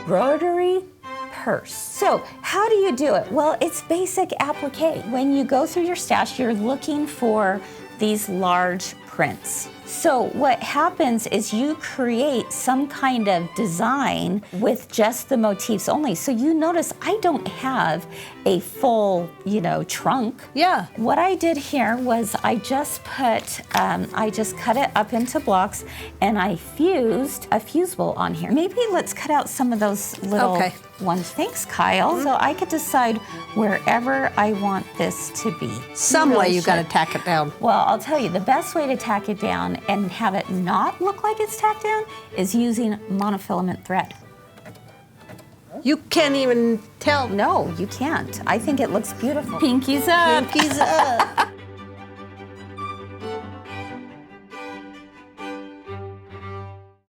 Broderie Perse. So how do you do it? Well, it's basic appliqué. When you go through your stash, you're looking for these large prints. So what happens is you create some kind of design with just the motifs only. So you notice I don't have a full, trunk. Yeah. What I did here was I just cut it up into blocks and I fused a fusible on here. Maybe let's cut out some of those little ones. Thanks, Kyle. So I could decide wherever I want this to be. Some way you gotta tack it down. Well, I'll tell you, the best way to tack it down and have it not look like it's tacked down is using monofilament thread. You can't even tell. No, you can't. I think it looks beautiful. Pinkies up. Pinkies up.